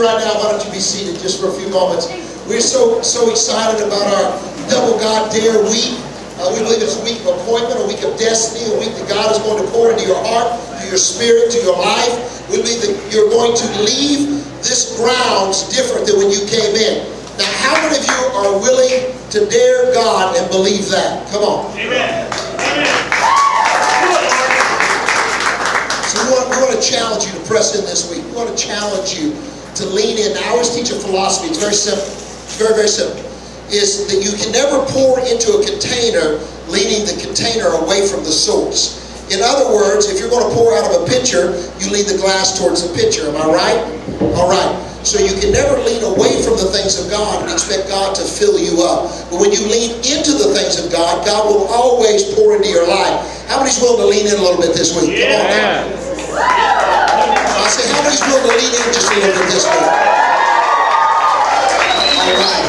right now, why don't you be seated just for a few moments. We're so excited about our Double God Dare Week. We believe it's a week of appointment, a week of destiny, a week that God is going to pour into your heart, to your spirit, to your life. We believe that you're going to leave this grounds different than when you came in. Now, how many of you are willing to dare God and believe that? Come on. Amen. Amen. So we want to challenge you to press in this week. We want to challenge you to lean in. Now, I always teach a philosophy. It's very simple. It's very, very simple. Is that you can never pour into a container leaning the container away from the source. In other words, if you're going to pour out of a pitcher, you lean the glass towards the pitcher. Am I right? All right. So you can never lean away from the things of God and expect God to fill you up. But when you lean into the things of God, God will always pour into your life. How many's willing to lean in a little bit this week? Come on now. I say, how many's willing to lean in just a little bit this week? All right.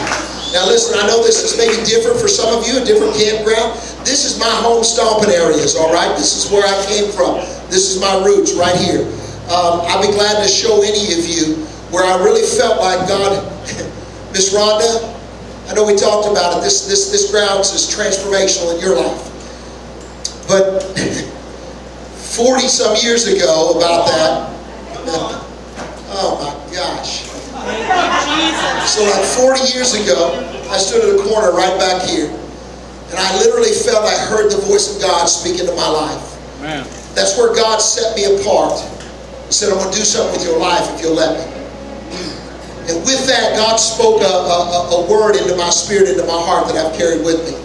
Now listen, I know this is maybe different for some of you, a different campground. This is my home stomping areas, all right? This is where I came from. This is my roots right here. I'll be glad to show any of you where I really felt like God, Miss Rhonda, I know we talked about it. This grounds is transformational in your life. But 40 some years ago about that, oh my gosh. So like 40 years ago, I stood at a corner right back here, and I literally felt I heard the voice of God speak into my life. Man. That's where God set me apart. He said, I'm going to do something with your life if you'll let me. And with that, God spoke a word into my spirit, into my heart that I've carried with me.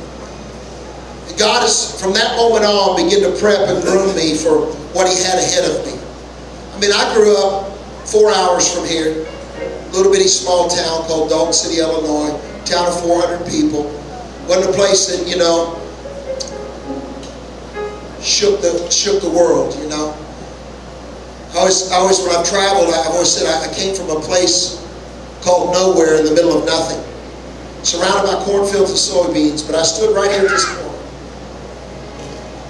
And God has, from that moment on, begun to prep and groom me for what He had ahead of me. I mean, I grew up 4 hours from here. Little bitty small town called Dalton City, Illinois. Town of 400 people. Wasn't a place that, you know, shook the world, you know. I always when I've traveled, I've always said I came from a place called nowhere in the middle of nothing. Surrounded by cornfields and soybeans, but I stood right here at this corner.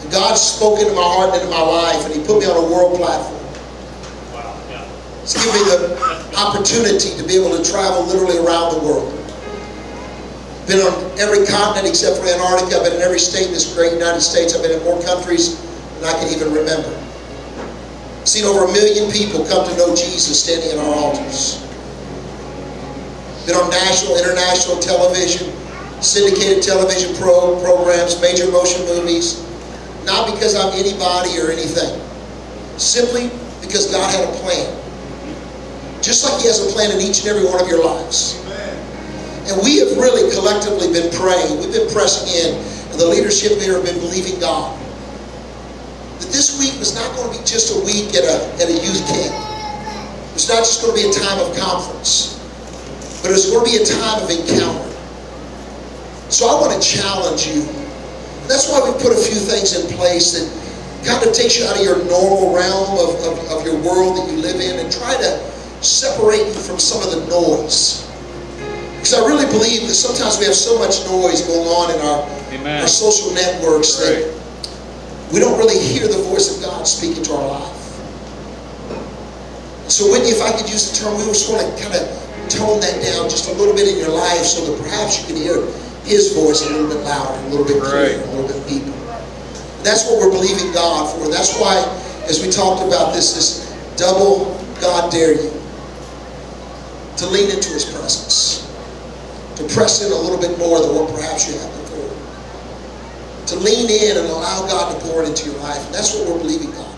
And God spoke into my heart and into my life, and He put me on a world platform. It's given me the opportunity to be able to travel literally around the world. Been on every continent except for Antarctica. I've been in every state in this great United States. I've been in more countries than I can even remember. Seen over 1 million people come to know Jesus standing at our altars. Been on national, international television, syndicated television programs, major motion movies. Not because I'm anybody or anything. Simply because God had a plan. Just like He has a plan in each and every one of your lives. And we have really collectively been praying. We've been pressing in. And the leadership here have been believing God. That this week was not going to be just a week at a youth camp. It's not just going to be a time of conference. But it's going to be a time of encounter. So I want to challenge you. And that's why we put a few things in place that kind of takes you out of your normal realm of your world that you live in and try to separate you from some of the noise. Because I really believe that sometimes we have so much noise going on in our social networks that we don't really hear the voice of God speaking to our life. So Whitney, if I could use the term, we just want to kind of tone that down just a little bit in your life so that perhaps you can hear His voice a little bit louder, a little bit clearer, a little bit deeper. And that's what we're believing God for. And that's why, as we talked about this double God dare you. To lean into His presence. To press in a little bit more than what perhaps you have before. To lean in and allow God to pour it into your life. And that's what we're believing God for.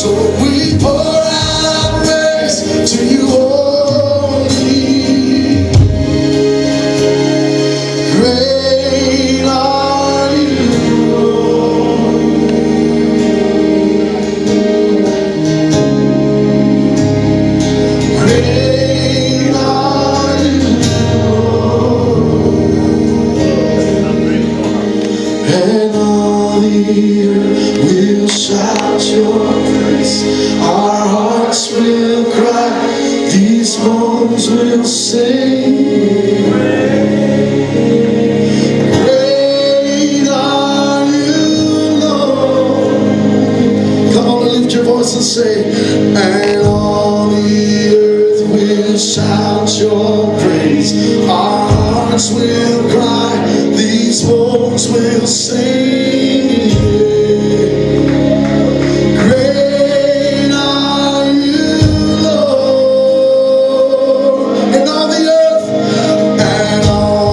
So we pour out our praise to you, oh. These bones will sing. Great are you, Lord. Come on and lift your voice and say, and all the earth will shout your praise. Our hearts will cry, these bones will sing. Great are you, Lord. And all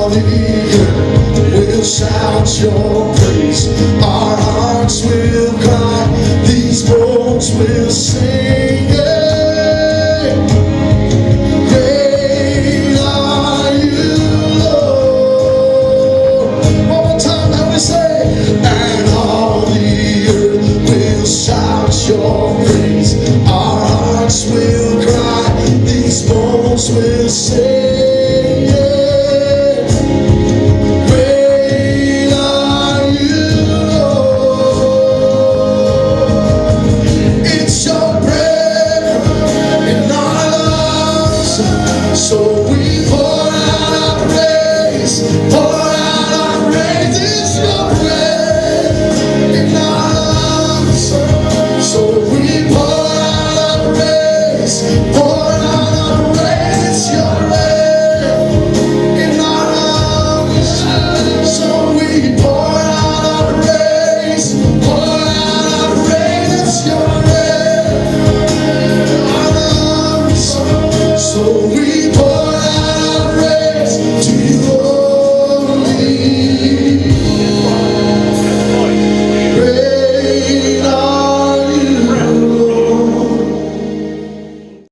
the earth will shout your praise. Our hearts will cry, these bones will sing. Great are you, Lord. One more time, let me say, and all the earth will shout your praise. Our hearts will cry, these bones will sing. So